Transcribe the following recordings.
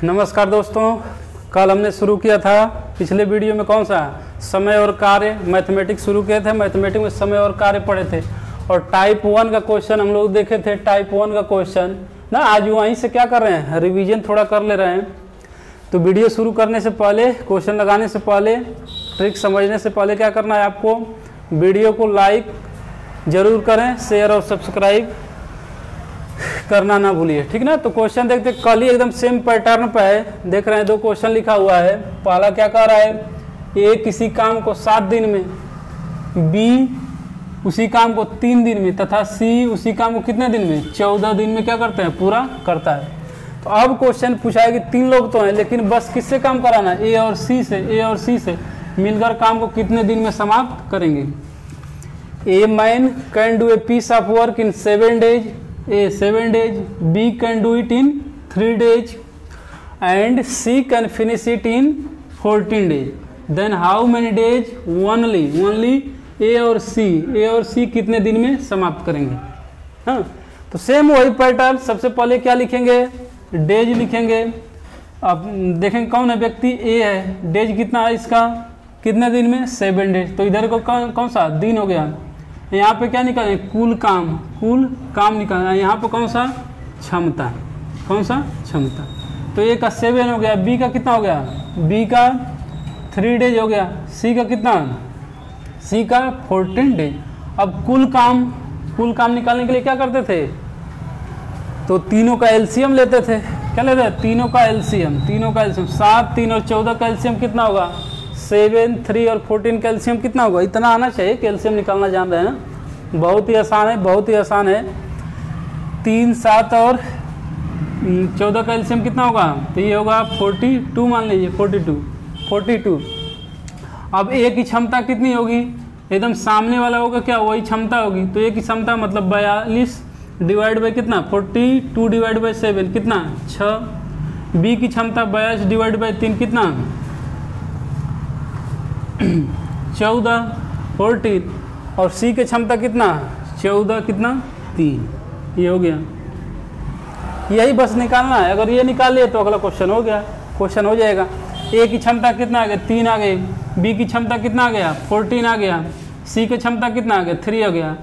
नमस्कार दोस्तों, कल हमने शुरू किया था पिछले वीडियो में कौन सा समय और कार्य मैथमेटिक्स शुरू किए थे। मैथमेटिक्स में समय और कार्य पढ़े थे और टाइप 1 का क्वेश्चन हम लोग देखे थे। टाइप 1 का क्वेश्चन ना आज वहीं से क्या कर रहे हैं, रिवीजन थोड़ा कर ले रहे हैं। तो वीडियो शुरू करने से पहले, क्वेश्चन लगाने से पहले, ट्रिक समझने से पहले क्या करना है आपको, वीडियो को लाइक ज़रूर करें, शेयर और सब्सक्राइब करना ना भूलिए, ठीक ना। तो क्वेश्चन देखते कल ही एकदम सेम पैटर्न पे है। देख रहे हैं 2 क्वेश्चन लिखा हुआ है। पहला क्या कह रहा है, ए किसी काम को 7 दिन में, बी उसी काम को 3 दिन में तथा सी उसी काम को कितने दिन में, 14 दिन में क्या करते हैं, पूरा करता है। तो अब क्वेश्चन पूछा है कि 3 लोग तो हैं लेकिन बस किससे काम कराना है, ए और सी से मिलकर काम को कितने दिन में समाप्त करेंगे। A man can do a piece of work in 7 days, A 7 days, B can do it in 3 days and C can finish it in 14 days. Then how many days? Only A और C कितने दिन में समाप्त करेंगे। हाँ, तो same वही pattern. सबसे पहले क्या लिखेंगे, डेज लिखेंगे। अब देखेंगे कौन है व्यक्ति, A है। डेज कितना है इसका, कितने दिन में, 7 days। तो इधर को कौन सा दिन हो गया, यहाँ पे क्या निकालें, कुल काम निकालना है। यहाँ पे कौन सा, क्षमता। तो ए का 7 हो गया, बी का कितना हो गया, बी का 3 days हो गया, सी का कितना, सी का 14 days। अब कुल काम निकालने के लिए क्या करते थे, तो तीनों का एलसीएम लेते थे। क्या लेते थे, तीनों का एलसीएम। 7, 3 और 14 का एलसीएम कितना होगा, 7, 3 और 14 कैल्शियम कितना होगा, इतना आना चाहिए। कैल्शियम निकालना जान रहे हैं ना, बहुत ही आसान है। 3, 7 और 14 कैल्शियम कितना होगा, तो ये होगा 42 मान लीजिए, 42। अब ए की क्षमता कितनी होगी, एकदम सामने वाला होगा क्या, वही क्षमता होगी। तो ए की क्षमता मतलब 42 डिवाइड बाई कितना, 42 डिवाइड बाई 7 कितना, 6। बी की क्षमता 42 डिवाइड बाई 3 कितना, 14 और सी की क्षमता कितना, 14 कितना, 3। ये हो गया, यही बस निकालना है। अगर ये निकाल लिए तो अगला क्वेश्चन हो जाएगा। ए की क्षमता कितना आ गया, 3 आ गए। बी की क्षमता कितना आ गया, 14 आ गया। सी की क्षमता कितना आ गया, 3 आ गया।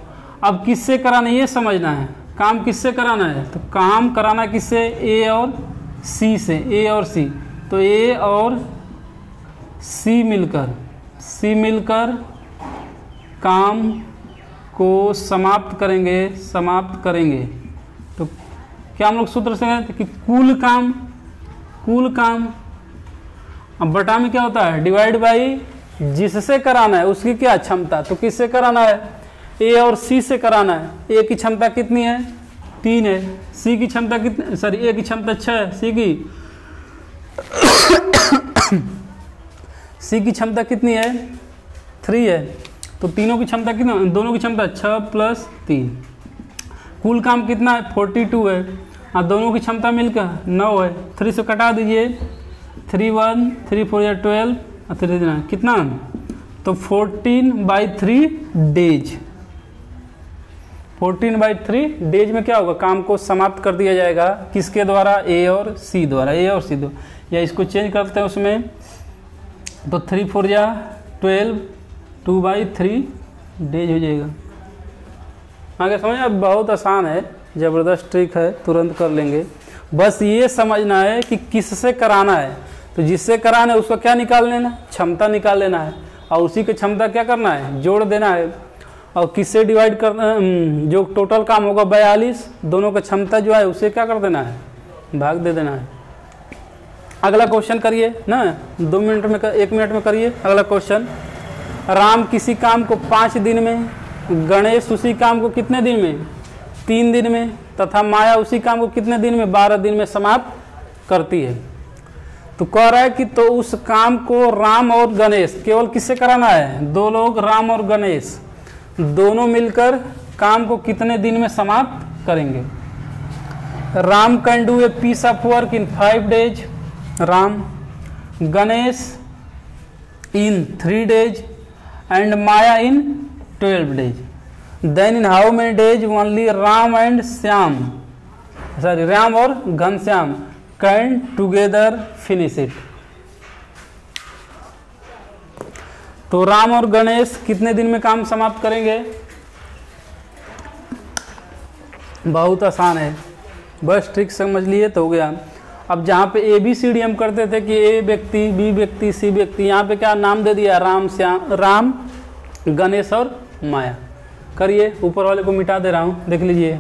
अब किससे कराना है ये समझना है, काम किससे कराना है, तो काम कराना किससे, ए और सी से, ए और सी। तो ए और सी मिलकर काम को समाप्त करेंगे। तो क्या हम लोग सूत्र से कहते हैं कि कुल काम अब बटा में क्या होता है, डिवाइड बाई जिससे कराना है उसकी क्या क्षमता। तो किससे कराना है, ए और सी से कराना है। ए की क्षमता कितनी है, 3 है। सी की क्षमता कितनी, सॉरी ए की क्षमता 6 है, सी की क्षमता कितनी है, 3 है। तो तीनों की क्षमता कितना, दोनों की क्षमता 6 + 3। कुल काम कितना है, 42 है। और दोनों की क्षमता मिलकर 9 है। 3 से कटा दीजिए, 3 1 3 4 या 12 और 3 देना कितना, तो 14/3 डेज। 14/3 डेज में क्या होगा, काम को समाप्त कर दिया जाएगा। किसके द्वारा, ए और सी द्वारा। या इसको चेंज करते हैं उसमें, तो 3 4 या 12, 2/3 डेज हो जाएगा। आगे समझ, अब बहुत आसान है, ज़बरदस्त ट्रिक है, तुरंत कर लेंगे। बस ये समझना है कि किससे कराना है। तो जिससे कराना है उसका क्या निकाल लेना, क्षमता निकाल लेना है। और उसी की क्षमता क्या करना है, जोड़ देना है। और किससे डिवाइड करना, जो टोटल काम होगा 42, दोनों का क्षमता जो है उसे क्या कर देना है, भाग दे देना है। अगला क्वेश्चन करिए ना, 1 मिनट में करिए अगला क्वेश्चन। राम किसी काम को 5 दिन में, गणेश उसी काम को कितने दिन में, 3 दिन में तथा माया उसी काम को कितने दिन में, 12 दिन में समाप्त करती है। तो कह रहा है कि तो उस काम को राम और गणेश, केवल किससे कराना है, 2 लोग, राम और गणेश दोनों मिलकर काम को कितने दिन में समाप्त करेंगे। Ram can do a piece of work in 5 days, Ram, Ganesh in 3 days and Maya in 12 days. Then in how many days only Ram और Ghanshyam can together finish it. तो राम और गणेश कितने दिन में काम समाप्त करेंगे? बहुत आसान है, बस ट्रिक समझ लिए तो हो गया। अब जहाँ पे ABCD हम करते थे कि A व्यक्ति, B व्यक्ति, C व्यक्ति, यहाँ पे क्या नाम दे दिया? राम, गणेश और माया। करिए, ऊपर वाले को मिटा दे रहा हूँ, देख लीजिए।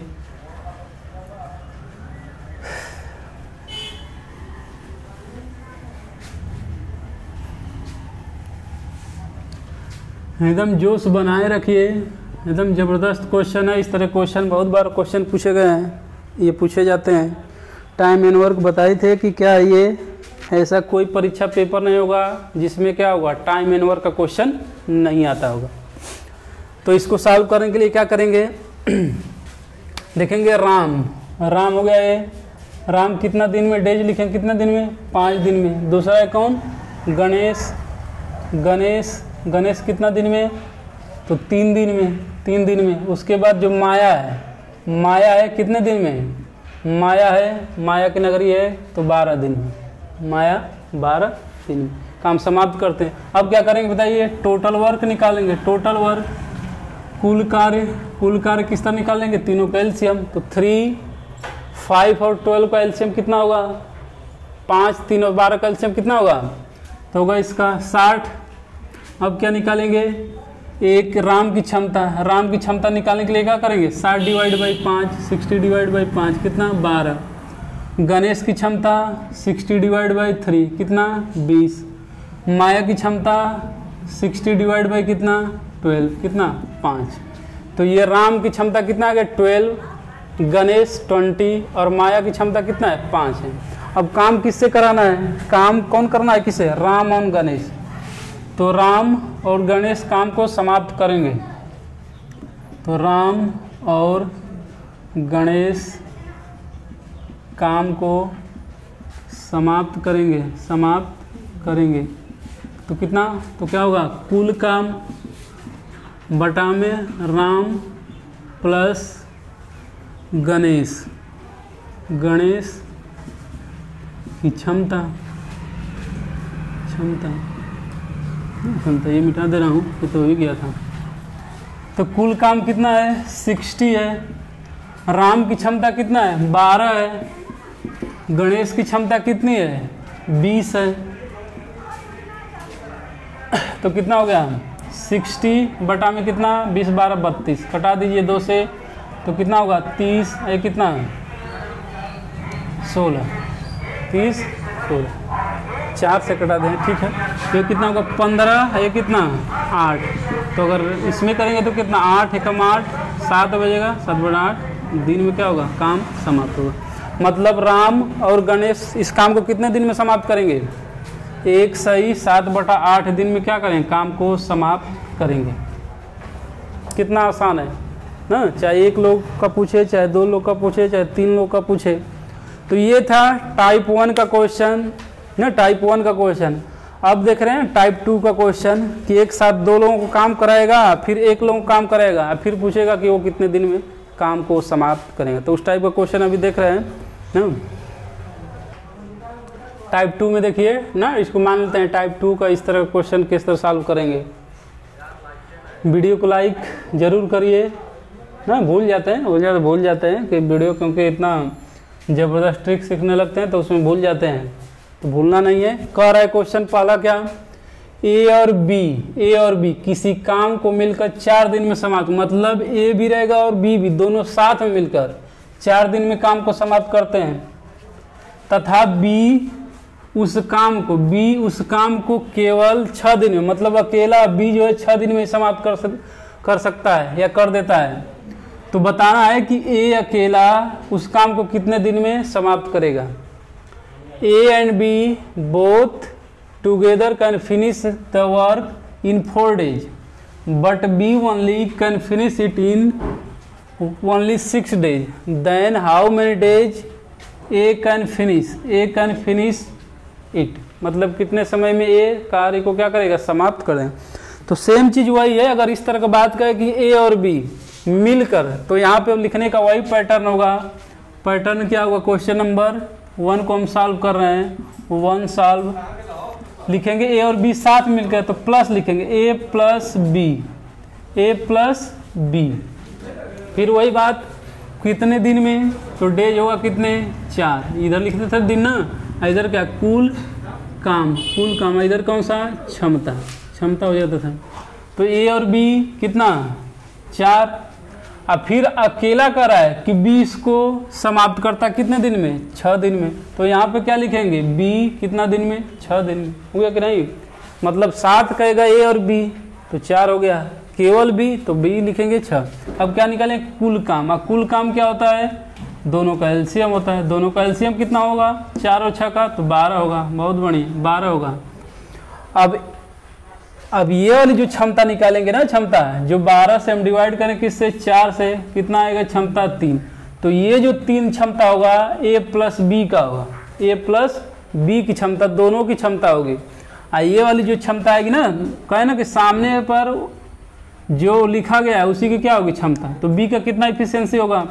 एकदम जोश बनाए रखिए, एकदम ज़बरदस्त क्वेश्चन है। इस तरह क्वेश्चन बहुत बार क्वेश्चन पूछे गए हैं, ये पूछे जाते हैं। टाइम एंड वर्क बताए थे कि क्या ये ऐसा कोई परीक्षा पेपर नहीं होगा जिसमें क्या होगा, टाइम एंड वर्क का क्वेश्चन नहीं आता होगा। तो इसको सॉल्व करने के लिए क्या करेंगे? देखेंगे राम हो गया ये, राम कितना दिन में, डेज लिखेंगे कितना दिन में, 5 दिन में। दूसरा है कौन? गणेश कितना दिन में? तो 3 दिन में। उसके बाद जो माया है कितने दिन में? माया की नगरी है तो 12 दिन में, माया 12 दिन में। काम समाप्त करते हैं। अब क्या करेंगे बताइए? टोटल वर्क निकालेंगे। टोटल वर्क, कुल कार्य किस तरह निकालेंगे? तीनों का एलसीएम। तो 3, 5 और 12 का एलसीएम कितना होगा? 5, 3 और 12 का एलसीएम कितना होगा? तो होगा इसका 60। अब क्या निकालेंगे? एक राम की क्षमता निकालने के लिए क्या करेंगे? 60 डिवाइड बाई 5, 60 डिवाइड बाई 5 कितना? 12। गणेश की क्षमता 60 डिवाइड बाई 3 कितना? 20। माया की क्षमता 60 डिवाइड बाई कितना? 12 कितना? 5। तो ये राम की क्षमता कितना आ गया? 12, गणेश 20 और माया की क्षमता कितना है? 5 है। अब काम किससे कराना है? काम कौन करना है? किसे? राम और गणेश। तो राम और गणेश काम को समाप्त करेंगे। तो राम और गणेश काम को समाप्त करेंगे। तो कितना? तो क्या होगा? कुल काम बटा में राम प्लस गणेश की क्षमता, ये मिटा दे रहा हूँ, ये तो हो ही गया था। तो कुल काम कितना है? 60 है। राम की क्षमता कितना है? 12 है। गणेश की क्षमता कितनी है? 20 है। तो कितना हो गया? 60 बटा में कितना? 20 12 32, कटा दीजिए 2 से, तो कितना होगा? 30। ये कितना? 16, 30 16, 4 से कटा दें, ठीक है। ये कितना होगा? 15। ये कितना? 8। तो अगर इसमें करेंगे तो कितना? 8 एकम 8, 7 बजेगा, 7 बटा 8 दिन में क्या होगा? काम समाप्त होगा। मतलब राम और गणेश इस काम को कितने दिन में समाप्त करेंगे? 1 सही 7 बटा 8 दिन में क्या करेंगे? काम को समाप्त करेंगे। कितना आसान है ना? चाहे 1 लोग का पूछे, चाहे 2 लोग का पूछे, चाहे 3 लोग का पूछे। तो ये था टाइप 1 का क्वेश्चन ना, टाइप 1 का क्वेश्चन। अब देख रहे हैं टाइप 2 का क्वेश्चन कि एक साथ 2 लोगों को काम कराएगा, फिर 1 लोगों को काम कराएगा, फिर पूछेगा कि वो कितने दिन में काम को समाप्त करेंगे। तो उस टाइप का क्वेश्चन अभी देख रहे हैं ना। टाइप 2 में देखिए ना, इसको मान लेते हैं टाइप 2 का। इस तरह का क्वेश्चन किस तरह सॉल्व करेंगे। वीडियो को लाइक जरूर करिए ना, भूल जाते हैं कि वीडियो, क्योंकि इतना ज़बरदस्त ट्रिक सीखने लगते हैं तो उसमें भूल जाते हैं, तो भूलना नहीं है। कह रहा है क्वेश्चन पहला क्या? ए और बी किसी काम को मिलकर 4 दिन में समाप्त, मतलब ए भी रहेगा और बी भी, दोनों साथ में मिलकर 4 दिन में काम को समाप्त करते हैं, तथा बी उस काम को केवल 6 दिन में, मतलब अकेला बी जो है 6 दिन में समाप्त कर सकता है या कर देता है। तो बताना है कि ए अकेला उस काम को कितने दिन में समाप्त करेगा। A and B both together can finish the work in 4 days, but B only can finish it in only 6 days. Then how many days A can finish it, मतलब कितने समय में ए कार्य को क्या करेगा? समाप्त कर दें। तो सेम चीज वही है। अगर इस तरह का बात करें कि ए और बी मिलकर, तो यहाँ पे लिखने का वही पैटर्न होगा। पैटर्न क्या होगा? क्वेश्चन नंबर 1 को हम सॉल्व कर रहे हैं, 1 सॉल्व लिखेंगे, a और b साथ मिलकर तो प्लस लिखेंगे a प्लस b, फिर वही बात कितने दिन में, तो डेज होगा कितने 4, इधर लिखते थे दिन ना, इधर क्या कुल काम, इधर कौन सा क्षमता हो जाता था। तो a और b कितना 4। अब फिर अकेला कर रहा है कि 20 को समाप्त करता कितने दिन में 6 दिन में, तो यहाँ पे क्या लिखेंगे b कितना दिन में 6 दिन में, हो गया कि नहीं, मतलब 7 कहेगा a और b तो 4 हो गया, केवल b तो b लिखेंगे 6। अब क्या निकालें कुल काम, अब कुल काम क्या होता है, दोनों का एलसीएम होता है, दोनों का एलसीएम कितना होगा 4 और 6 का तो 12 होगा, बहुत बढ़िया 12 होगा। अब ये वाली जो क्षमता निकालेंगे ना, क्षमता जो 12 से हम डिवाइड करें किससे 4 से, कितना आएगा क्षमता 3, तो ये जो 3 क्षमता होगा a प्लस b का होगा, a प्लस b की क्षमता, दोनों की क्षमता होगी। ये वाली जो क्षमता आएगी ना, कहे ना कि सामने पर जो लिखा गया है उसी की क्या होगी क्षमता, तो b का कितना इफिशियंसी होगा,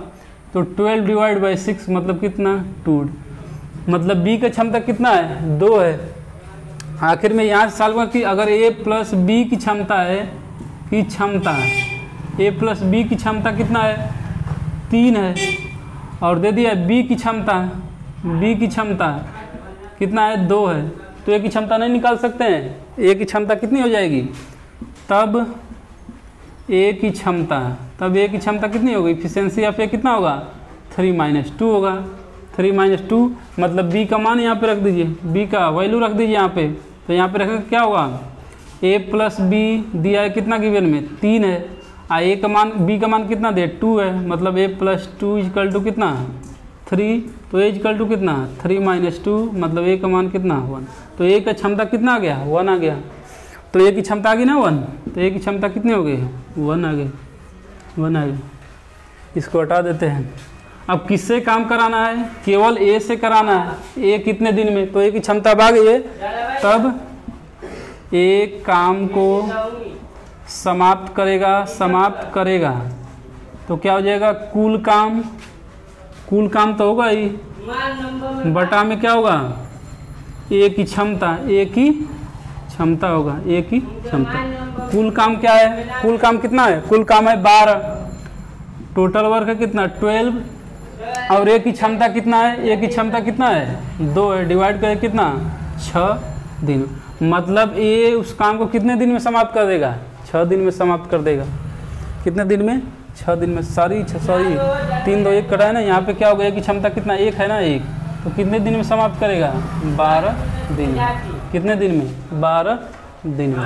तो 12 डिवाइड बाई 6 मतलब कितना 2, मतलब b का क्षमता कितना है 2 है। आखिर में यहाँ से सॉल्व कि अगर a प्लस b की क्षमता है, a प्लस b की क्षमता कितना है 3 है, और दे दिया b की क्षमता कितना है 2 है, तो a की क्षमता नहीं निकाल सकते हैं, a की क्षमता कितनी हो जाएगी, तब a की क्षमता कितनी होगी, इफिशियंसी ऑफ a कितना होगा 3 - 2 होगा, 3 - 2 मतलब b का मान यहाँ पे रख दीजिए, b का वैल्यू रख दीजिए यहाँ पे, तो यहाँ पे रखेंगे क्या होगा a प्लस b दिया है कितना गिवन में 3 है, a का मान b का मान कितना दिया 2 है, मतलब a प्लस 2 इक्वल टू कितना 3, तो a इक्वल टू कितना 3 - 2 मतलब a का मान कितना 1, तो a का क्षमता कितना आ गया 1 आ गया, तो a की क्षमता आ गई ना 1, तो a की क्षमता कितनी हो गई 1 आ गई, इसको हटा देते हैं। अब किससे काम कराना है, केवल a से कराना है, a कितने दिन में, तो a की क्षमता आ गई है, तब a काम को समाप्त करेगा तो क्या हो जाएगा कुल काम तो होगा ही, बटा में क्या होगा a की क्षमता होगा, कुल काम क्या है, कुल काम कितना है, कुल काम है 12, टोटल वर्क है कितना 12, और a की क्षमता कितना है 2 है, डिवाइड करें कितना 6 दिन, मतलब a उस काम को कितने दिन में समाप्त कर देगा 6 दिन में समाप्त कर देगा, कितने दिन में 6 दिन में, सॉरी 3 2 1 कटा है ना, यहाँ पे क्या होगा a की क्षमता कितना 1 है ना 1, तो कितने दिन में समाप्त करेगा 12 दिन में, कितने दिन में 12 दिन में,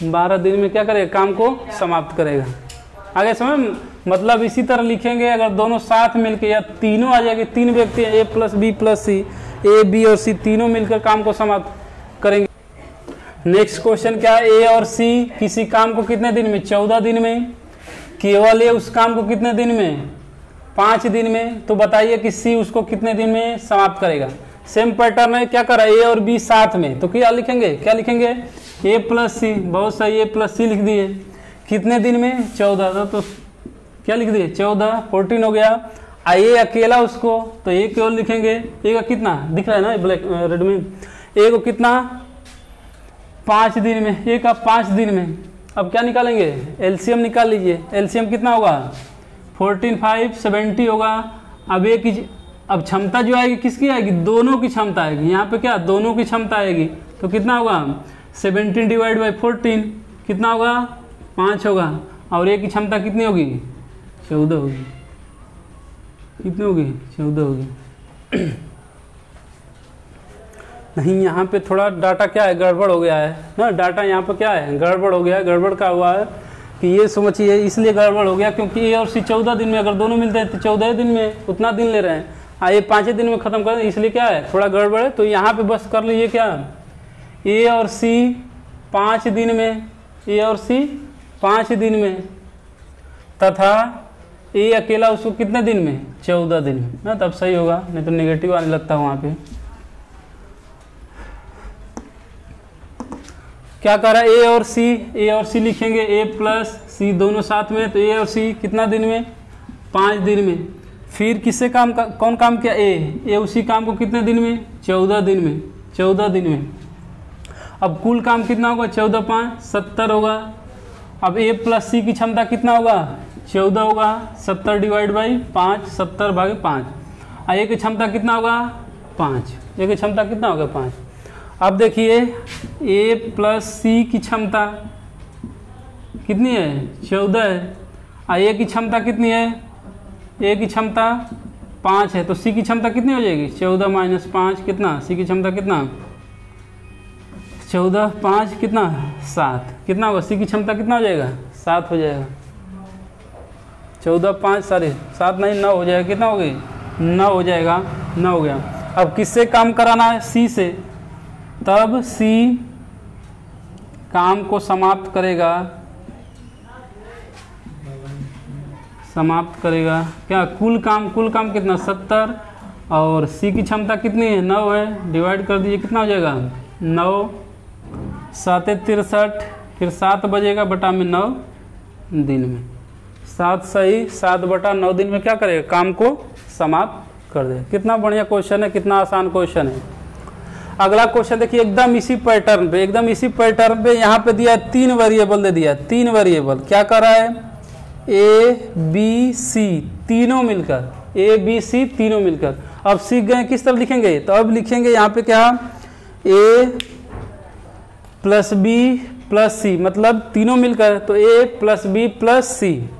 12 दिन में क्या करेगा काम को समाप्त करेगा। आगे समझ, मतलब इसी तरह लिखेंगे, अगर दोनों साथ मिलके या तीनों आ जाएंगे, 3 व्यक्ति a plus b plus c, a b और c तीनों मिलकर काम को समाप्त करेंगे। नेक्स्ट क्वेश्चन क्या है, a और c किसी काम को कितने दिन में 14 दिन में, केवल a उस काम को कितने दिन में 5 दिन में, तो बताइए कि c उसको कितने दिन में समाप्त करेगा। सेम पैटर्न है, क्या करा a और b साथ में, तो क्या लिखेंगे a प्लस c, बहुत सही a प्लस c लिख दिए, कितने दिन में 14, तो क्या लिख दिए 14 14 हो गया। a अकेला उसको, तो a केवल लिखेंगे, a का कितना दिख रहा है ना ब्लैक रेड में, a को कितना 5 दिन में, a का 5 दिन में। अब क्या निकालेंगे एलसीएम निकाल लीजिए, एलसीएम कितना होगा 14 5 70 होगा। अब a की अब क्षमता जो आएगी किसकी आएगी, दोनों की क्षमता आएगी, यहाँ पे क्या दोनों की क्षमता आएगी, तो कितना होगा 17 डिवाइड बाई 14 कितना होगा 5 होगा, और a की क्षमता कितनी होगी 14 होगी, कितनी होगी 14 होगी। नहीं यहाँ पे थोड़ा डाटा क्या है गड़बड़ हो गया है ना, डाटा यहाँ पे क्या है गड़बड़ हो गया है। गड़बड़ का हुआ है कि ये समझिए इसलिए गड़बड़ हो गया क्योंकि ए और सी 14 दिन में, अगर दोनों मिलते हैं तो 14 दिन में उतना दिन ले रहे हैं, ये 5 दिन में ख़त्म कर, इसलिए क्या है थोड़ा गड़बड़ है। तो यहाँ पे बस कर लीजिए क्या ए और सी 5 दिन में, ए और सी 5 दिन में, तथा ए अकेला उसको कितने दिन में 14 दिन में ना, तब सही होगा, नहीं तो नेगेटिव आने लगता है वहाँ पे। क्या कर रहा है ए और सी लिखेंगे, ए प्लस सी दोनों साथ में, तो ए और सी कितना दिन में 5 दिन में। फिर किससे कौन काम किया? ए उसी काम को कितने दिन में? 14 दिन में। 14 दिन में। अब कुल काम कितना होगा? 14 5 70 होगा। अब ए प्लस सी की क्षमता कितना होगा? 14 होगा। 70 डिवाइड बाई 5, 70 भागे 5। ए की क्षमता कितना होगा? 5। ए की क्षमता कितना होगा? 5। अब देखिए ए प्लस सी की क्षमता कितनी है? 14 है। ए की क्षमता कितनी है? ए की क्षमता 5 है, तो सी की क्षमता कितनी हो जाएगी? 14 माइनस 5 कितना? सी की क्षमता कितना? 14 5 कितना? 7। कितना होगा? सी की क्षमता कितना हो जाएगा? 7 हो जाएगा। 14 5 सारे 7 नहीं 9 हो जाएगा। कितना हो गई? 9 हो जाएगा। 9 हो गया। अब किससे काम कराना है? सी से। तब सी काम को समाप्त करेगा क्या? कुल काम कितना? 70 और सी की क्षमता कितनी है? 9 है। डिवाइड कर दीजिए, कितना हो जाएगा? 9 7 63, फिर 7 बजेगा बटा में 9 दिन में। 7 सही 7 बटा 9 दिन में क्या करेगा? काम को समाप्त कर देगा। कितना बढ़िया क्वेश्चन है, कितना आसान क्वेश्चन है। अगला क्वेश्चन देखिए एकदम इसी पैटर्न पे यहाँ पे दिया 3 वेरिएबल दे दिया। 3 वेरिएबल क्या कर रहा है? ए बी सी तीनों मिलकर। अब सीख गए किस तरह लिखेंगे? तो अब लिखेंगे यहाँ पे क्या? ए प्लस बी प्लस सी, मतलब तीनों मिलकर, तो A plus B plus C.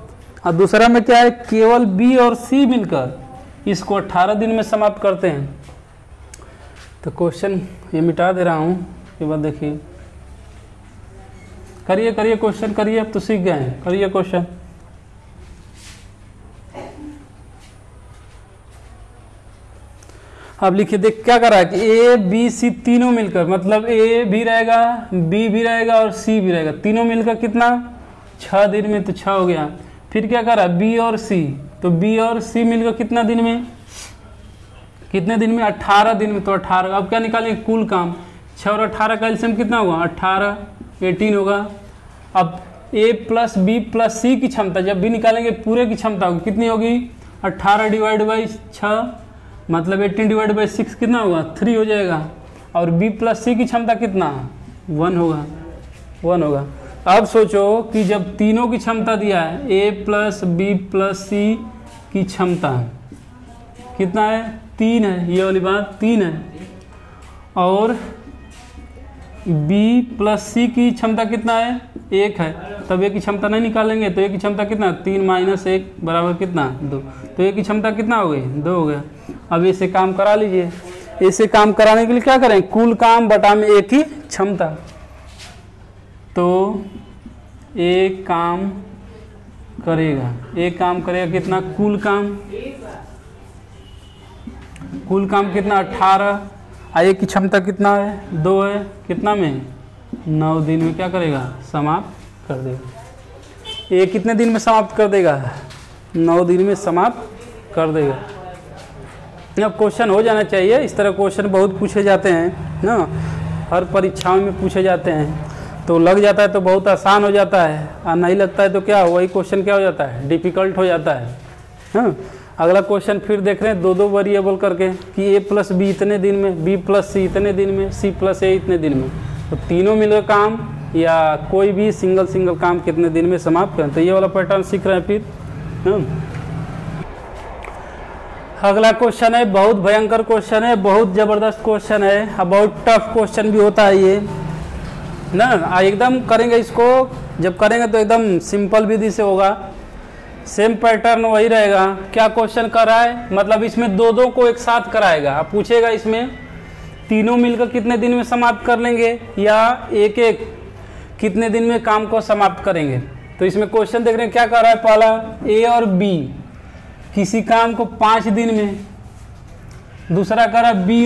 और दूसरा में क्या है? केवल बी और सी मिलकर। इसको 18 दिन में समाप्त करते हैं। तो क्वेश्चन ये मिटा दे रहा हूँ, ये बात देखिए। करिए क्वेश्चन करिए, अब तो सीख गए हैं। करिए क्वेश्चन। अब लिखिए, देख क्या कर रहा है कि ए बी सी तीनों मिलकर, मतलब ए भी रहेगा, बी भी रहेगा और सी भी रहेगा। तीनों मिलकर कितना? 6 दिन में, तो 6 हो गया। फिर क्या कर रहा है? बी और सी, तो बी और सी मिलकर कितना दिन में? 18 दिन में। तो 18। अब क्या निकालेंगे? कुल काम। 6 और 18 का एलसीएम कितना होगा? 18 18 होगा। अब ए प्लस बी प्लस सी की क्षमता जब भी निकालेंगे पूरे की क्षमता होगी, कितनी होगी? 18 डिवाइड बाई 6, मतलब 18 डिवाइड बाई 6 कितना होगा? 3 हो जाएगा। और b प्लस सी की क्षमता कितना? 1 होगा। अब सोचो कि जब तीनों की क्षमता दिया है, a प्लस बी प्लस सी की क्षमता कितना है? 3 है। ये वाली बात 3 है। और b प्लस सी की क्षमता कितना है? 1 है। तब a की क्षमता नहीं निकालेंगे, तो a की क्षमता कितना? 3 माइनस 1 बराबर कितना? 2। तो a की क्षमता कितना हो गई? 2 हो गया। अब इसे काम करा लीजिए। इसे काम कराने के लिए क्या करें? कुल काम बटा में a की क्षमता। तो a काम करेगा कितना? कुल काम कितना? 18। a की क्षमता कितना है? 2 है। कितना में? 9 दिन में क्या करेगा? समाप्त कर देगा। a कितने दिन में समाप्त कर देगा? 9 दिन में समाप्त कर देगा। अब क्वेश्चन हो जाना चाहिए। इस तरह क्वेश्चन बहुत पूछे जाते हैं ना, हर परीक्षाओं में पूछे जाते हैं। तो लग जाता है तो बहुत आसान हो जाता है, और नहीं लगता है तो क्या वही क्वेश्चन क्या हो जाता है? डिफ़िकल्ट हो जाता है। हाँ, अगला क्वेश्चन फिर देख रहे हैं 2 वेरिएबल करके कि ए प्लस बी इतने दिन में, बी प्लस सी इतने दिन में, सी प्लस ए इतने दिन में। तो तीनों मिलकर काम या कोई भी सिंगल काम कितने दिन में समाप्त करें। तो ये वाला पैटर्न सीख रहे हैं फिर। हाँ, अगला क्वेश्चन है, बहुत भयंकर क्वेश्चन है, बहुत ज़बरदस्त क्वेश्चन है, और बहुत टफ क्वेश्चन भी होता है ये ना। एकदम करेंगे इसको, जब करेंगे तो एकदम सिंपल विधि से होगा। सेम पैटर्न वही रहेगा। क्या क्वेश्चन कर रहा है? मतलब इसमें 2 को एक साथ कराएगा। अब पूछेगा इसमें तीनों मिलकर कितने दिन में समाप्त कर लेंगे, या एक कितने दिन में काम को समाप्त करेंगे। तो इसमें क्वेश्चन देख रहे हैं क्या कर रहा है? पहला ए और बी किसी काम को 5 दिन में, दूसरा कर रहा है बी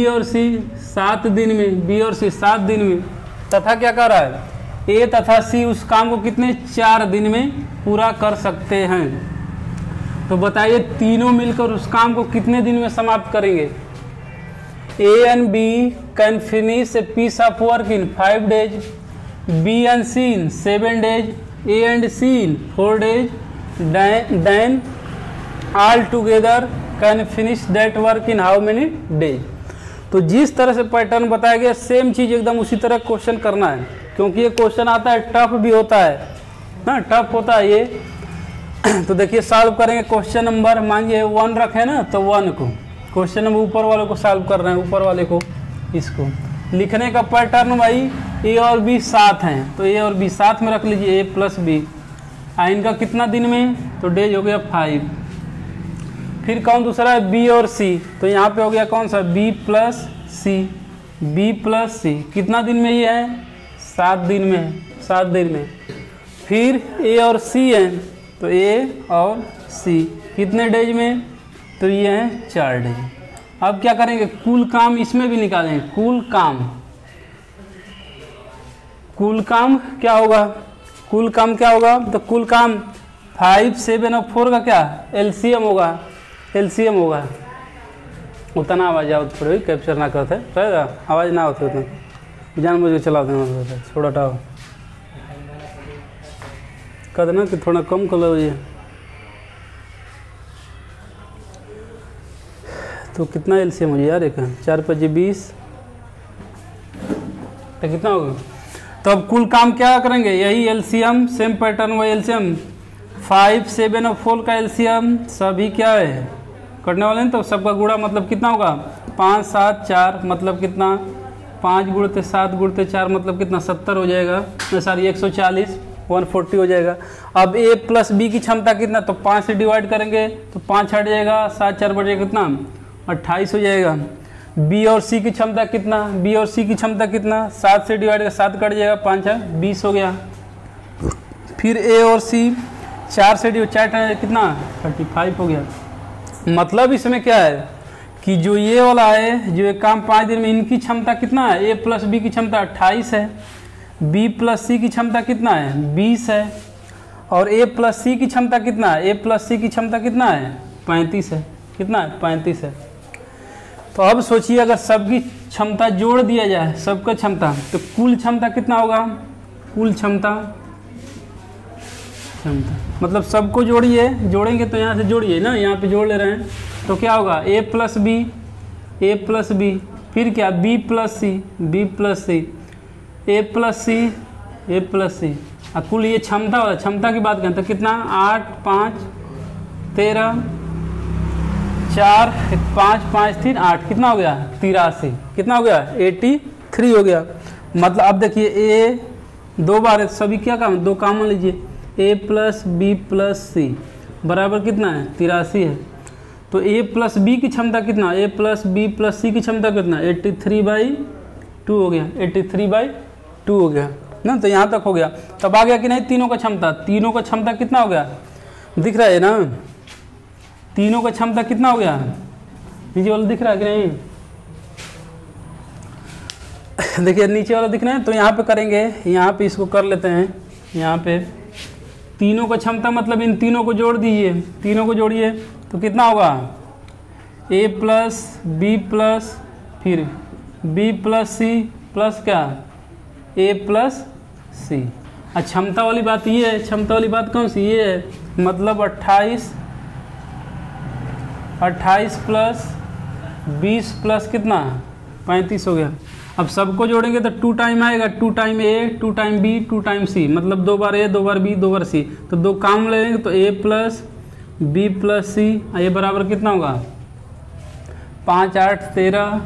और सी 7 दिन में, बी और सी 7 दिन में, तथा क्या कर रहा है? ए तथा सी उस काम को कितने? 4 दिन में पूरा कर सकते हैं। तो बताइए तीनों मिलकर उस काम को कितने दिन में समाप्त करेंगे? A and B can finish a piece of work in 5 days, B and C in 7 days, A and C in 4 days, then all together can finish that work in how many days. तो जिस तरह से pattern बताया गया same चीज़ एकदम उसी तरह question करना है, क्योंकि ये क्वेश्चन आता है टफ भी होता है ना, टफ होता है ये। तो देखिए सॉल्व करेंगे क्वेश्चन नंबर, मानिए 1 रखे ना, तो 1 को क्वेश्चन नंबर ऊपर वाले को सॉल्व कर रहे हैं, ऊपर वाले को इसको लिखने का पैटर्न भाई ए और बी साथ हैं, तो ए और बी साथ में रख लीजिए, ए प्लस बी। इनका कितना दिन में, तो डेज हो गया 5। फिर कौन दूसरा है, बी और सी, तो यहाँ पे हो गया कौन सा, बी प्लस सी, बी प्लस सी कितना दिन में ये है, 7 दिन में, 7 दिन में। फिर ए और सी है, तो ए और सी कितने डेज में, तो ये हैं 4 डेज। अब क्या करेंगे, कुल काम इसमें भी निकालेंगे, कुल काम, कुल काम क्या होगा, कुल काम क्या होगा, तो कुल काम 5, 7 और 4 का क्या एलसीएम होगा, एलसीएम होगा। उतना आवाज़ आओ थोड़ी कैप्चर ना करते रहेगा, आवाज़ ना होती उतना जानबूझ के चला देना, छोड़ा टाओ कर देना कि थोड़ा कम कर लो ये। तो कितना एलसीएम हो जाए यार, एक 4 × 5 = 20, तो कितना होगा। तो अब कुल काम क्या करेंगे, यही एलसीएम, सेम पैटर्न वही एलसीएम, 5, 7 और 4 का एलसीएम सभी क्या है करने वाले हैं, तो सबका गुणा मतलब कितना होगा, 5, 7, 4 मतलब कितना, 5 × 7 × 4 मतलब कितना 70 हो जाएगा, सॉरी 140, 140 हो जाएगा। अब ए प्लस बी की क्षमता कितना, तो 5 से डिवाइड करेंगे तो 5 हट जाएगा, 7 4 बढ़ जाएगा कितना 28 हो जाएगा। बी और सी की क्षमता कितना, बी और सी की क्षमता कितना, 7 से डिवाइड कर 7 कट जाएगा, 5 है 20 हो गया। फिर ए और सी 4 से डिवाइड 4 कितना 35 हो गया। मतलब इसमें क्या है कि जो ये वाला है, जो एक काम 5 दिन में, इनकी क्षमता कितना है, ए प्लस बी की क्षमता 28 है, बी प्लस सी की क्षमता कितना है 20 है, और ए प्लस सी की क्षमता कितना है, ए प्लस सी की क्षमता कितना है 35 है, कितना है 35 है। तो अब सोचिए अगर सबकी क्षमता जोड़ दिया जाए, सबका क्षमता, तो कुल क्षमता कितना होगा, कुल क्षमता मतलब सबको जोड़िए, जोड़ेंगे तो यहाँ से जोड़िए ना, यहाँ पे जोड़ ले रहे हैं, तो क्या होगा A plus B, A plus B, फिर क्या B plus C, B plus C, A plus C, A plus सी। कुल ये क्षमता वाला, क्षमता की बात करें तो कितना 8, 5, 13, 4, 5, 5, 3, 8 कितना हो गया 83, कितना हो गया 83 हो गया। मतलब अब देखिए ए 2 बार है, सभी क्या काम, 2 काम मान लीजिए, ए प्लस बी प्लस सी बराबर कितना है 83 है। तो ए प्लस बी की क्षमता कितना, ए प्लस बी प्लस सी की क्षमता कितना 83/2 हो गया, 83/2 हो गया ना। तो यहाँ तक हो गया। तब आ गया कि नहीं तीनों का क्षमता, तीनों का क्षमता कितना हो गया दिख रहा है ना, तीनों का क्षमता कितना हो गया नीचे वाला दिख रहा है कि नहीं, देखिए नीचे वाला दिख रहा है। तो यहाँ पे करेंगे, यहाँ पे इसको कर लेते हैं, यहाँ पे तीनों का क्षमता मतलब इन तीनों को जोड़ दीजिए, तीनों को जोड़िए तो कितना होगा ए प्लस बी प्लस फिर बी प्लस सी प्लस क्या ए प्लस सी। क्षमता वाली बात ये है, क्षमता वाली बात कौन सी ये है, मतलब 28 प्लस 20 प्लस कितना 35 हो गया। अब सबको जोड़ेंगे तो 2 टाइम आएगा, 2 टाइम ए 2 टाइम बी 2 टाइम सी, मतलब 2 बार ए 2 बार बी 2 बार सी। तो 2 काम ले लेंगे तो ए प्लस बी प्लस सी, ये बराबर कितना होगा 5 8 13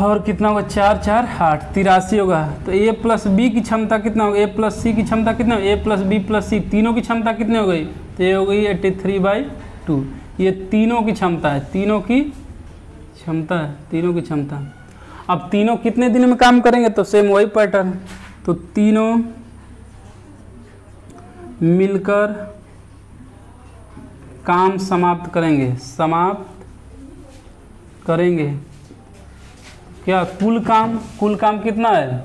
और कितना होगा 4 4 8 83 होगा। तो ए प्लस बी की क्षमता कितना होगा, ए प्लस सी की क्षमता कितना, ए प्लस बी प्लस सी तीनों की क्षमता कितनी हो गई, तो ये हो गई 83/2। ये तीनों की क्षमता है, तीनों की क्षमता है, तीनों की क्षमता। अब तीनों कितने दिन में काम करेंगे, तो सेम वही पैटर्न, तो तीनों मिलकर काम समाप्त करेंगे, समाप्त करेंगे। क्या कुल काम कितना है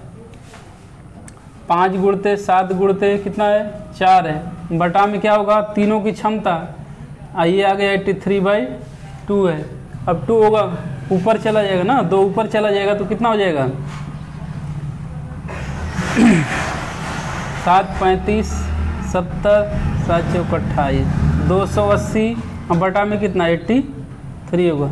5 गुणते 7 गुणते कितना है 4 है, बटा में क्या होगा तीनों की क्षमता, आइए आ गया 83/2 है। अब 2 होगा ऊपर चला जाएगा ना, 2 ऊपर चला जाएगा तो कितना हो जाएगा 7 35 70 7 चौक 28, 280 बटा में कितना 83 होगा,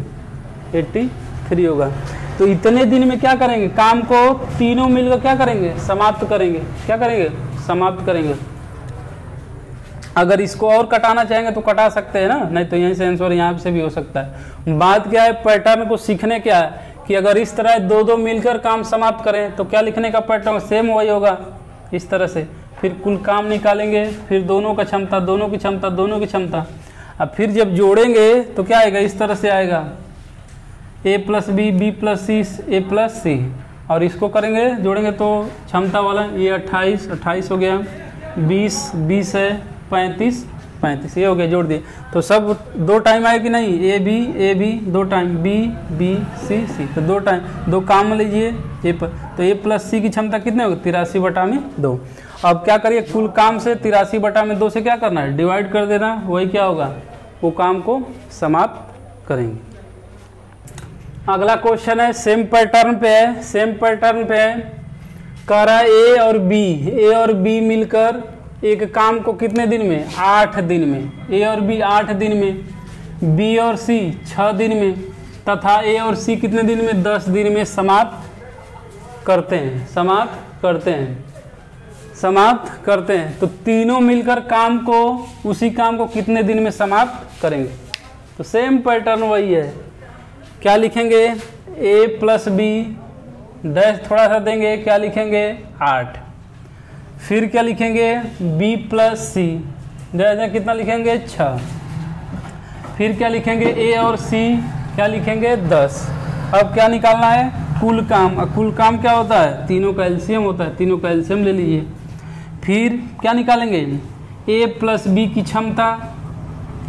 83 होगा। तो इतने दिन में क्या करेंगे, काम को तीनों मिलकर क्या करेंगे, समाप्त करेंगे। क्या करेंगे, समाप्त करेंगे। अगर इसको और कटाना चाहेंगे तो कटा सकते हैं ना, नहीं तो यहीं से आंसर यहाँ से भी हो सकता है। बात क्या है, पैटर्न को सीखने क्या है कि अगर इस तरह दो दो मिलकर काम समाप्त करें तो क्या लिखने का पैटर्न सेम वही होगा, इस तरह से। फिर कुल काम निकालेंगे, फिर दोनों का क्षमता, दोनों की क्षमता, दोनों की क्षमता। अब फिर जब जोड़ेंगे तो क्या आएगा, इस तरह से आएगा a plus B, B plus C, A plus C. और इसको करेंगे, जोड़ेंगे तो क्षमता वाला ये 28, 28 हो गया, 20, 20 है, 35, 35 ये हो गया, जोड़ दिए। तो सब दो टाइम आए कि नहीं, ए बी दो टाइम, बी बी सी सी, तो दो टाइम, दो काम में लीजिए ए पर। तो ए प्लस सी की क्षमता कितने होगी, 83 बटा में 2। अब क्या करिए, कुल काम से 83 बटा में 2 से क्या करना है, डिवाइड कर देना, वही क्या होगा, वो काम को समाप्त करेंगे। अगला क्वेश्चन है, सेम पैटर्न पे है, सेम पैटर्न पे है। कह रहा है ए और बी मिलकर एक काम को कितने दिन में, 8 दिन में। ए और बी 8 दिन में, बी और सी 6 दिन में, तथा ए और सी कितने दिन में, 10 दिन में समाप्त करते हैं, समाप्त करते हैं, समाप्त करते हैं। तो तीनों मिलकर काम को, उसी काम को कितने दिन में समाप्त करेंगे। तो सेम पैटर्न वही है। क्या लिखेंगे, ए प्लस बी डैश थोड़ा सा देंगे, क्या लिखेंगे 8। फिर क्या लिखेंगे, बी प्लस सी डैश कितना लिखेंगे 6। फिर क्या लिखेंगे, ए और सी क्या लिखेंगे 10। अब क्या निकालना है, कुल काम। अब कुल काम क्या होता है, तीनों का एलसीएम होता है, तीनों का एलसीएम ले लीजिए। फिर क्या निकालेंगे, ए प्लस बी की क्षमता,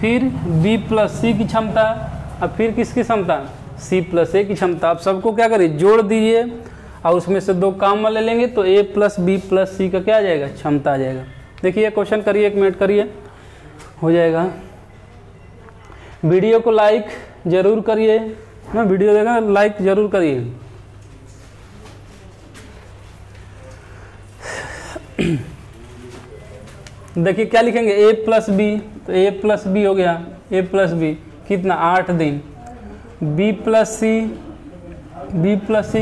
फिर बी प्लस सी की क्षमता, अब फिर किसकी क्षमता, सी प्लस ए की क्षमता। आप सबको क्या करिए, जोड़ दीजिए और उसमें से दो काम में ले लेंगे तो ए प्लस बी प्लस सी का क्या आ जाएगा, क्षमता आ जाएगा। देखिए क्वेश्चन करिए, 1 मिनट करिए, हो जाएगा। वीडियो को लाइक जरूर करिए ना, वीडियो देखा लाइक जरूर करिए। देखिए क्या लिखेंगे, ए प्लस बी, तो ए प्लस बी हो गया, ए प्लस बी कितना 8 दिन। बी प्लस सी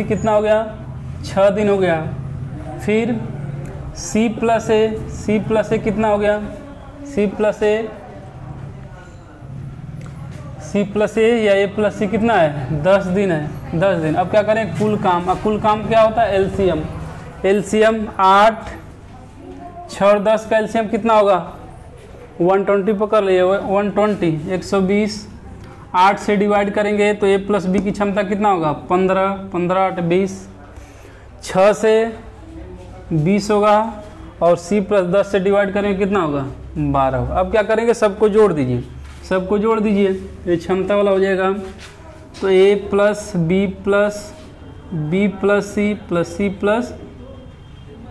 कितना हो गया, 6 दिन हो गया। फिर सी प्लस ए कितना हो गया, सी प्लस ए या ए प्लस सी कितना है, 10 दिन है, 10 दिन। अब क्या करें, कुल काम। अब कुल काम क्या होता है, एलसीएम। एलसीएम 8, 6 और 10 का एलसीएम कितना होगा, 120 पकड़ लिए, 120, 120। 8 से डिवाइड करेंगे तो ए प्लस बी की क्षमता कितना होगा, 15, 15 8 20। 6 से 20 होगा और सी प्लस 10 से डिवाइड करेंगे कितना होगा, 12 होगा। अब क्या करेंगे, सबको जोड़ दीजिए, सबको जोड़ दीजिए, ये क्षमता वाला हो जाएगा। तो A plus B plus C plus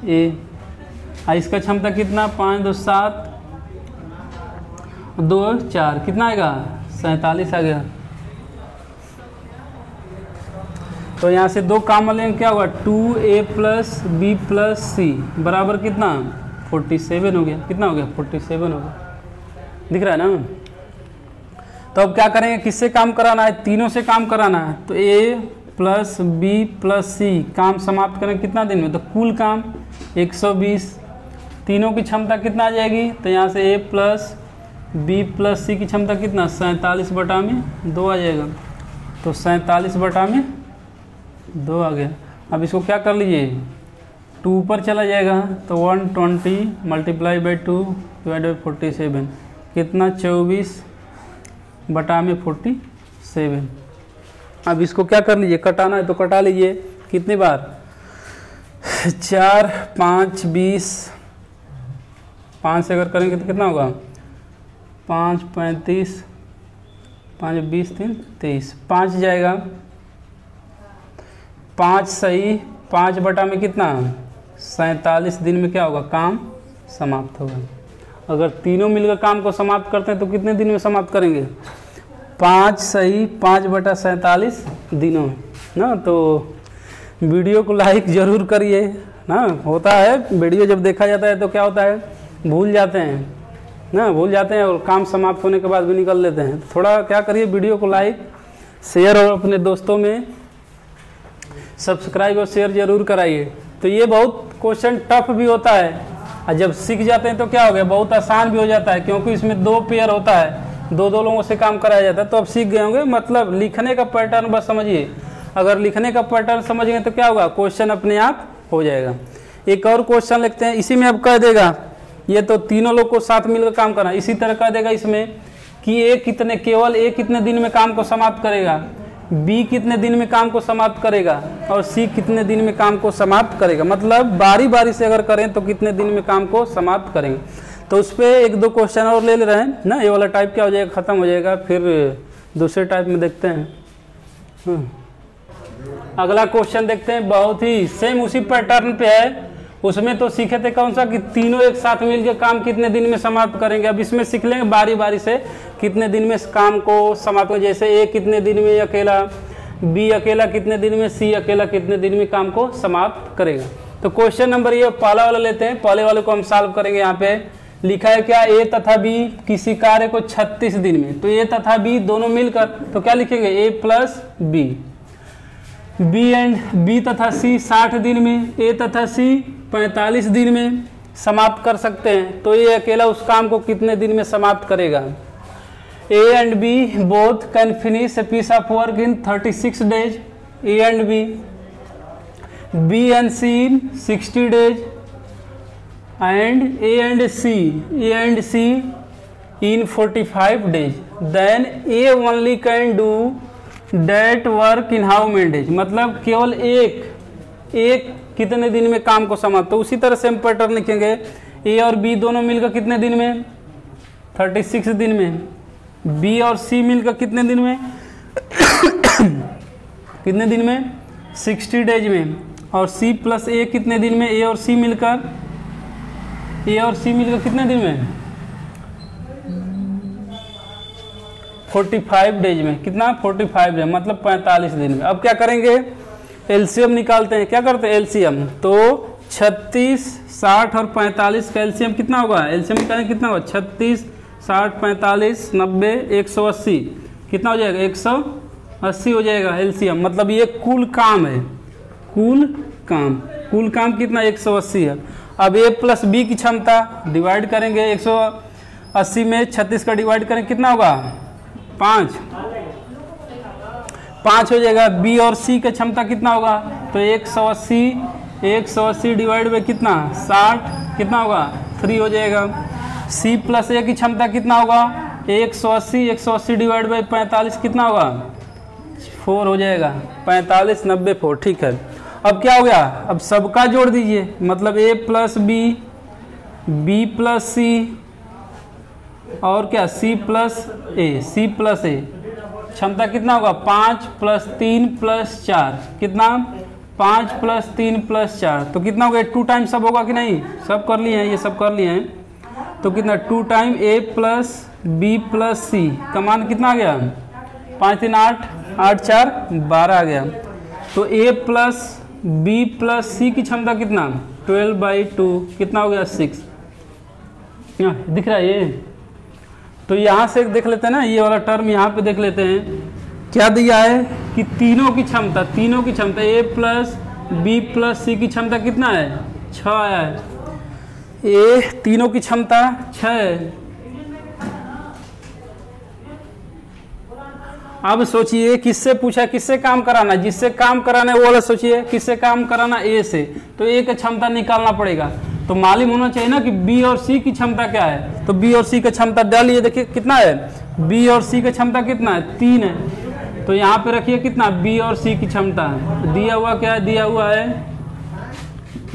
A, इसका क्षमता कितना, 5 2 7 2 4 कितना आएगा, 47 आ गया। तो यहाँ से दो काम लेंगे, क्या होगा, 2a प्लस बी प्लस सी बराबर कितना, 47 हो गया। कितना हो गया, 47 हो गया, दिख रहा है ना। तो अब क्या करेंगे, किससे काम कराना है, तीनों से काम कराना है। तो a प्लस बी प्लस सी काम समाप्त करेंगे कितना दिन में, तो कुल काम 120। तीनों की क्षमता कितना आ जाएगी, तो यहाँ से a प्लस बी प्लस सी की क्षमता कितना, 47 बटा में 2 आ जाएगा। तो 47 बटा में 2 आ गया। अब इसको क्या कर लीजिए, 2 ऊपर चला जाएगा तो 120 मल्टीप्लाई बाई 2 डिवाइड बाई 47 कितना, 24 बटा में 47। अब इसको क्या कर लीजिए, कटाना है तो कटा लीजिए। कितनी बार, 4 5 20, 5 से अगर करेंगे तो कितना होगा, 5 35, 5 20 3 23, 5 जाएगा। 5 सही, 5 बटा में कितना, 47 दिन में क्या होगा, काम समाप्त होगा। अगर तीनों मिलकर काम को समाप्त करते हैं तो कितने दिन में समाप्त करेंगे, 5 सही, 5 बटा 47 दिनों में ना। तो वीडियो को लाइक जरूर करिए ना। होता है वीडियो जब देखा जाता है तो क्या होता है, भूल जाते हैं ना, भूल जाते हैं और काम समाप्त होने के बाद भी निकल लेते हैं। तो थोड़ा क्या करिए, वीडियो को लाइक शेयर और अपने दोस्तों में सब्सक्राइब और शेयर जरूर कराइए। तो ये बहुत क्वेश्चन टफ भी होता है और जब सीख जाते हैं तो क्या हो गया, बहुत आसान भी हो जाता है, क्योंकि इसमें 2 पेयर होता है, 2 लोगों से काम कराया जाता है। तो अब सीख गए होंगे, मतलब लिखने का पैटर्न बस समझिए। अगर लिखने का पैटर्न समझ गए तो क्या होगा, क्वेश्चन अपने आप हो जाएगा। एक और क्वेश्चन लिखते हैं, इसी में अब कह देगा, ये तो तीनों लोग को साथ मिलकर काम करना। इसी तरह कह देगा इसमें कि केवल ए कितने दिन में काम को समाप्त करेगा, बी कितने दिन में काम को समाप्त करेगा और सी कितने दिन में काम को समाप्त करेगा। मतलब बारी बारी से अगर करें तो कितने दिन में काम को समाप्त करेंगे। तो उस पर 1-2 क्वेश्चन और ले रहे हैं ना। ये वाला टाइप क्या हो जाएगा, ख़त्म हो जाएगा, फिर दूसरे टाइप में देखते हैं। अगला क्वेश्चन देखते हैं, बहुत ही सेम उसी पैटर्न पे है। उसमें तो सीखे थे कौन सा कि तीनों एक साथ मिलकर काम कितने दिन में समाप्त करेंगे। अब इसमें सीख लेंगे बारी बारी से कितने दिन में काम को समाप्त करेंगे। जैसे ए कितने दिन में अकेला, बी अकेला कितने दिन में, सी अकेला कितने दिन में काम को समाप्त करेगा। तो क्वेश्चन नंबर ये पहला वाला लेते हैं। पहले वाले को हम सॉल्व करेंगे। यहाँ पे लिखा है क्या, ए तथा बी किसी कार्य को 36 दिन में। तो ए तथा बी दोनों मिलकर तो क्या लिखेंगे, ए प्लस बी। बी तथा सी 60 दिन में, ए तथा सी 45 दिन में समाप्त कर सकते हैं। तो ये अकेला उस काम को कितने दिन में समाप्त करेगा। A and B both can finish a piece of work in 36 days, A and B and C in 60 days and A and C in 45 days, then A only can do that work in how many days। मतलब केवल एक कितने दिन में काम को समाप्त। तो उसी तरह सेम पैटर्न लिखेंगे, A और B दोनों मिलकर कितने दिन में, 36 दिन में। B और C मिलकर कितने दिन में कितने दिन में, 60 डेज में। और C प्लस A कितने दिन में, A और C मिलकर कितने दिन में, 45 डेज में। कितना, 45 डेज मतलब 45 दिन में। अब क्या करेंगे, एलसीएम निकालते हैं। क्या करते हैं, एलसीएम। तो 36, 60 और 45 का एलसीएम कितना होगा, एलसीएम निकालें कितना होगा, 36, 60, 45, 90, 180 कितना हो जाएगा, 180 हो जाएगा एलसीएम। मतलब ये कुल काम है, कुल काम कितना, 180 है। अब ए प्लस बी की क्षमता डिवाइड करेंगे, 180 में 36 का डिवाइड करेंगे कितना होगा, 5 हो जाएगा। बी और सी का क्षमता कितना होगा, तो 180 डिवाइड बाई कितना, 60 कितना होगा, 3 हो जाएगा। सी प्लस ए की क्षमता कितना होगा, 180 डिवाइड बाई 45 कितना होगा, 4 हो जाएगा। 45, 90, 4 ठीक है। अब क्या हो गया, अब सबका जोड़ दीजिए। मतलब ए plus B, B plus C और क्या, सी प्लस ए। क्षमता कितना होगा, 5 + 3 + 4 कितना, 5 + 3 + 4 तो कितना हो गया, 2 टाइम सब होगा कि नहीं, सब कर लिए हैं, ये सब कर लिए हैं। तो कितना, 2 टाइम ए प्लस बी प्लस सी का मान कितना आ गया, 5 3 8, 8 4 12 आ गया। तो ए प्लस बी प्लस सी की क्षमता कितना, 12/2 कितना हो गया, 6 दिख रहा है ये। तो यहाँ से देख लेते हैं ना, ये वाला टर्म यहाँ पे देख लेते हैं। क्या दिया है कि तीनों की क्षमता ए प्लस बी प्लस सी की क्षमता कितना है, 6 आया है। ए तीनों की क्षमता 6 है। अब सोचिए किससे पूछा, किससे काम कराना, जिससे काम कराना है वो वाला सोचिए, किससे काम कराना, ए से। तो ए की क्षमता निकालना पड़ेगा। तो मालूम होना चाहिए ना कि बी और सी की क्षमता क्या है। तो बी और सी का क्षमता डालिए, देखिए कितना है, बी और सी का क्षमता कितना है, 3 है। तो यहाँ पे रखिए कितना, बी और सी की क्षमता दिया हुआ क्या है, दिया हुआ है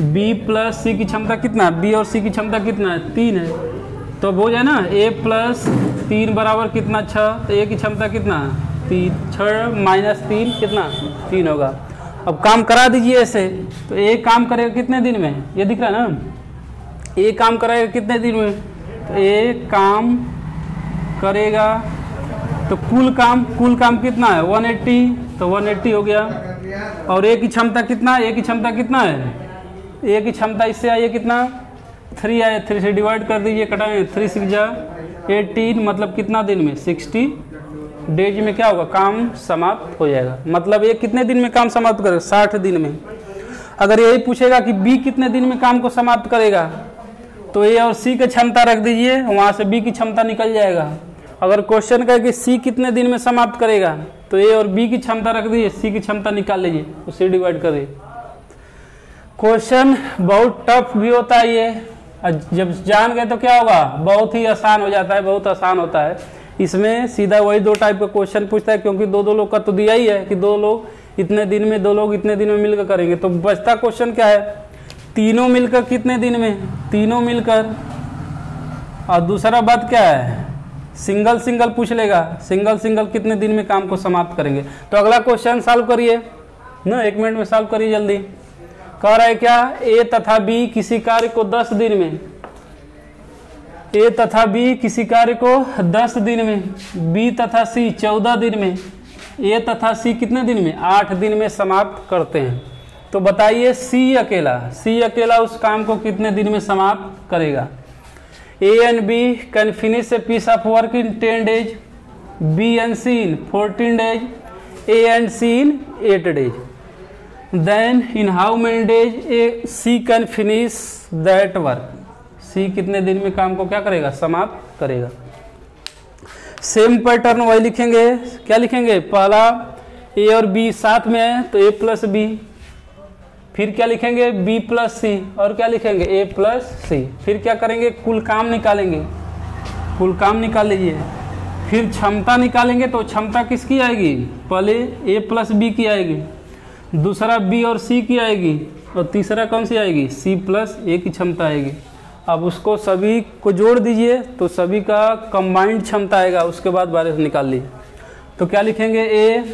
बी प्लस सी की क्षमता कितना, बी और सी की क्षमता कितना है, 3 है। तो अब हो जाए ना, ए प्लस 3 बराबर कितना, 6। तो ए की क्षमता कितना, 3, 6 - 3 कितना, 3 होगा। अब काम करा दीजिए ऐसे। तो ए काम करेगा कितने दिन में, ये दिख रहा है ना, ए काम करेगा कितने दिन में। तो ए काम करेगा, तो कुल काम कितना है, 180। तो 180 हो गया। और ए की क्षमता कितना, ए की क्षमता कितना है, ए की क्षमता इससे आई है कितना, 3 आए, 3 से डिवाइड कर दीजिए, कटाएं, 3 6 जा 18 मतलब कितना दिन में, 60 डेज में क्या होगा, काम समाप्त हो जाएगा। मतलब ये कितने दिन में काम समाप्त करेगा, 60 दिन में। अगर यही पूछेगा कि बी कितने दिन में काम को समाप्त करेगा, तो ए और सी की क्षमता रख दीजिए, वहाँ से बी की क्षमता निकल जाएगा। अगर क्वेश्चन का कि सी कितने दिन में समाप्त करेगा, तो ए और बी की क्षमता रख दीजिए, सी की क्षमता निकाल लीजिए, उससे डिवाइड करिए। क्वेश्चन बहुत टफ भी होता है ये, जब जान गए तो क्या होगा, बहुत ही आसान हो जाता है, बहुत आसान होता है। इसमें सीधा वही 2 टाइप का क्वेश्चन पूछता है, क्योंकि दो लोग का तो दिया ही है कि 2 लोग इतने दिन में, 2 लोग इतने दिन में मिलकर करेंगे। तो बचता क्वेश्चन क्या है, तीनों मिलकर कितने दिन में, तीनों मिलकर। और दूसरा बात क्या है, सिंगल सिंगल पूछ लेगा, सिंगल सिंगल कितने दिन में काम को समाप्त करेंगे। तो अगला क्वेश्चन सॉल्व करिए ना, 1 मिनट में सॉल्व करिए जल्दी। कह रहा है क्या, ए तथा बी किसी कार्य को 10 दिन में, ए तथा बी किसी कार्य को 10 दिन में, बी तथा सी 14 दिन में, ए तथा सी कितने दिन में, 8 दिन में समाप्त करते हैं। तो बताइए सी अकेला उस काम को कितने दिन में समाप्त करेगा। A and B can finish a piece of work in 10 days, B and C in 14 days, A and C in 8 days. Then in how many days a C can finish that work? C कितने दिन में काम को क्या करेगा, समाप्त करेगा। Same pattern वही लिखेंगे, क्या लिखेंगे, पहला A और B साथ में है तो A प्लस बी, फिर क्या लिखेंगे B प्लस सी, और क्या लिखेंगे A प्लस सी। फिर क्या करेंगे, कुल काम निकालेंगे, कुल काम निकाल लीजिए। फिर क्षमता निकालेंगे, तो क्षमता किसकी आएगी, पहले A प्लस बी की आएगी, दूसरा बी और सी की आएगी, और तीसरा कौन सी आएगी, सी प्लस ए की क्षमता आएगी। अब उसको सभी को जोड़ दीजिए तो सभी का कंबाइंड क्षमता आएगा, उसके बाद बारे से निकाल लीजिए। तो क्या लिखेंगे, ए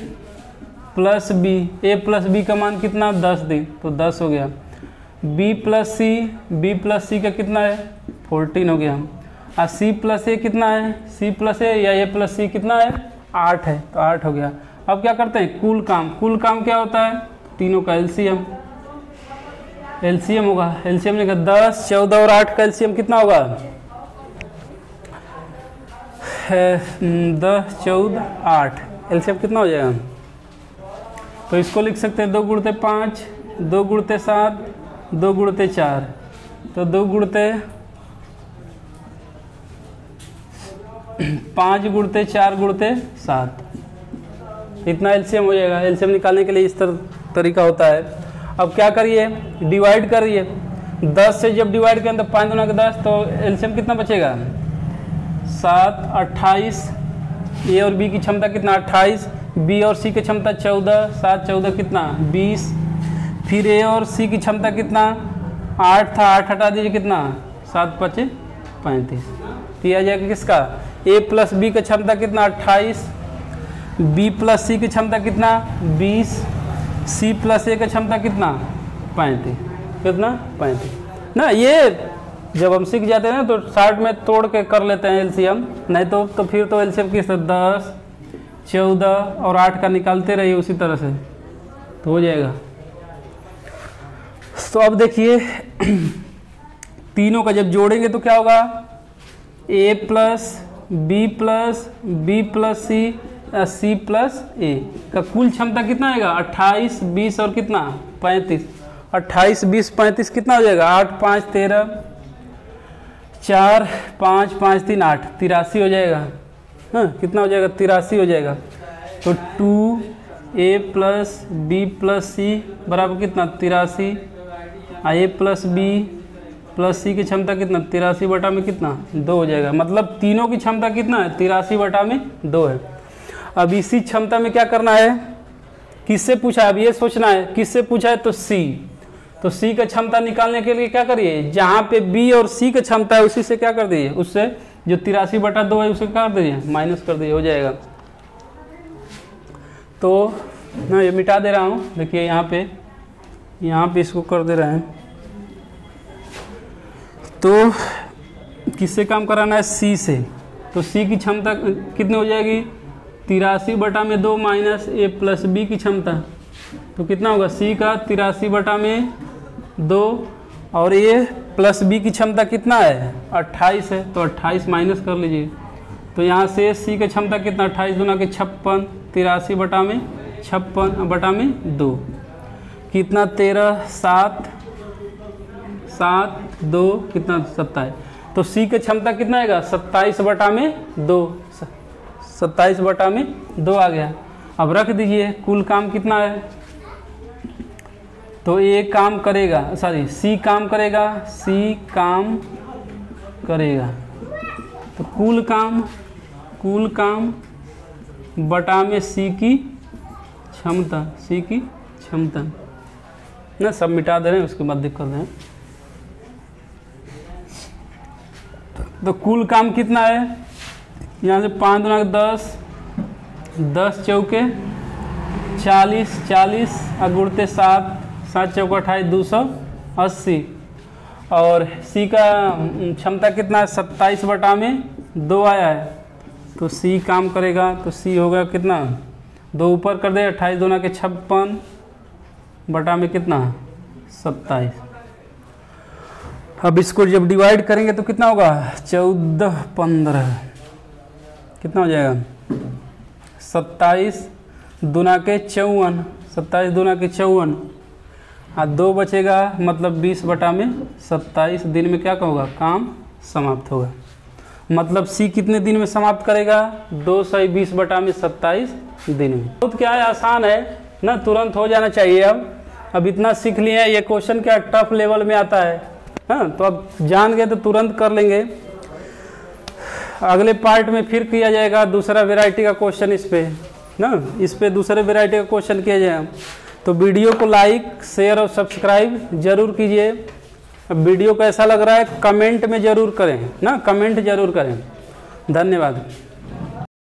प्लस बी का मान कितना, 10 दिन, तो 10 हो गया। बी प्लस सी का कितना है, 14 हो गया। और सी प्लस ए कितना है, सी प्लस ए या ए प्लस सी कितना है, 8 है, तो 8 हो गया। अब क्या करते हैं, कुल काम क्या होता है, तीनों का एलसीएम होगा। एलसीएम लिखा 10, 14 और 8 का एलसीएम कितना होगा, 10, 14, 8, एलसीएम कितना हो जाएगा। तो इसको लिख सकते हैं 2 गुणते 5, 2 गुणते 7, 2 गुणते 4, तो 2 गुणते 5 गुणते 4 गुणते 7, इतना एलसीएम हो जाएगा। एलसीएम निकालने के लिए इस तरीका होता है। अब क्या करिए, डिवाइड करिए, 10 से जब डिवाइड करें तो 5 गुना 10, तो एलसीएम कितना बचेगा, 7, 28। ए और बी की क्षमता कितना, 28, बी और सी की क्षमता 14, 7, 14 कितना, 20। फिर ए और सी की क्षमता कितना, 8 था, 8 हटा दीजिए कितना, 7, 5, 35। तो आ जाएगा किसका, ए प्लस बी की क्षमता कितना, 28, बी प्लस सी की क्षमता कितना, 20, सी प्लस ए की क्षमता कितना, 35, कितना, 35 ना। ये जब हम सीख जाते हैं ना तो शॉर्ट में तोड़ के कर लेते हैं एलसीएम, नहीं तो फिर तो एलसीएम किस तरह 10, 14 और 8 का निकालते रहिए उसी तरह से, तो हो जाएगा। तो अब देखिए तीनों का जब जोड़ेंगे तो क्या होगा, A plus B plus C plus A का कुल क्षमता कितना आएगा, 28, 20 और कितना, 35। 28, 20, 35 कितना हो जाएगा, 8, 5, 13, 4, 5, 5, 3, 8, 83 हो जाएगा। हाँ कितना हो जाएगा, 83 हो जाएगा। तो 2A प्लस बी प्लस सी बराबर कितना, 83। ए प्लस बी प्लस सी की क्षमता कितना, 83 बटा में कितना, 2 हो जाएगा। मतलब तीनों की क्षमता कितना है, 83 बटा में 2 है। अब इसी क्षमता में क्या करना है, किससे पूछा है, अब ये सोचना है किससे पूछा है, तो सी का क्षमता निकालने के लिए क्या करिए, जहाँ पे बी और सी का क्षमता है उसी से क्या कर दीजिए, उससे जो 83 बटा 2 है उसे क्या कर दीजिए, माइनस कर दीजिए, हो जाएगा। तो मैं ये मिटा दे रहा हूँ, देखिए यहाँ पे इसको कर दे रहे हैं। तो किससे काम कराना है, सी से। तो सी की क्षमता कितनी हो जाएगी, 83 बटा में 2 माइनस ए प्लस बी की क्षमता, तो कितना होगा, सी का 83 बटा में 2 और ए प्लस बी की क्षमता कितना है, 28 है, तो 28 माइनस कर लीजिए, तो यहाँ से सी की क्षमता कितना 28 दूना के 56, 83 बटा में 56 बटा में 2 कितना 13, 7, 7, 2 कितना 27। तो सी की क्षमता कितना आएगा 27 बटा में 2, 27 बटा में 2 आ गया। अब रख दीजिए कुल काम कितना है, तो ए काम करेगा, सॉरी सी काम करेगा, सी काम करेगा, तो कुल काम बटा में सी की क्षमता ना, सब मिटा दे रहे हैं उसके बाद दिक्कत है। तो कुल काम कितना है, यहाँ से 5 दूना 10, 10 चौके 40, 40 गुणते 7, 7 चौके 28, 280। और सी का क्षमता कितना है 27 बटा में 2 आया है, तो सी काम करेगा, तो सी होगा कितना 2 ऊपर कर दे 28 दूना के 56 बटा में कितना 27। अब इसको जब डिवाइड करेंगे तो कितना होगा 14, 15 कितना हो जाएगा 27 दूना के 54, 27 दूना के 54 और 2 बचेगा, मतलब 20 बटा में 27 दिन में क्या होगा काम समाप्त होगा। मतलब सी कितने दिन में समाप्त करेगा 220 बटा में 27 दिन में। बहुत क्या है, आसान है ना, तुरंत हो जाना चाहिए। अब इतना सीख लिए हैं, ये क्वेश्चन क्या टफ लेवल में आता है, हाँ तो अब जान गए तो तुरंत कर लेंगे। अगले पार्ट में फिर किया जाएगा दूसरा वैरायटी का क्वेश्चन, इस पे ना, इस पे दूसरे वैरायटी का क्वेश्चन किया जाएगा। तो वीडियो को लाइक, शेयर और सब्सक्राइब जरूर कीजिए। अब वीडियो कैसा लग रहा है कमेंट में ज़रूर करें ना, कमेंट जरूर करें। धन्यवाद।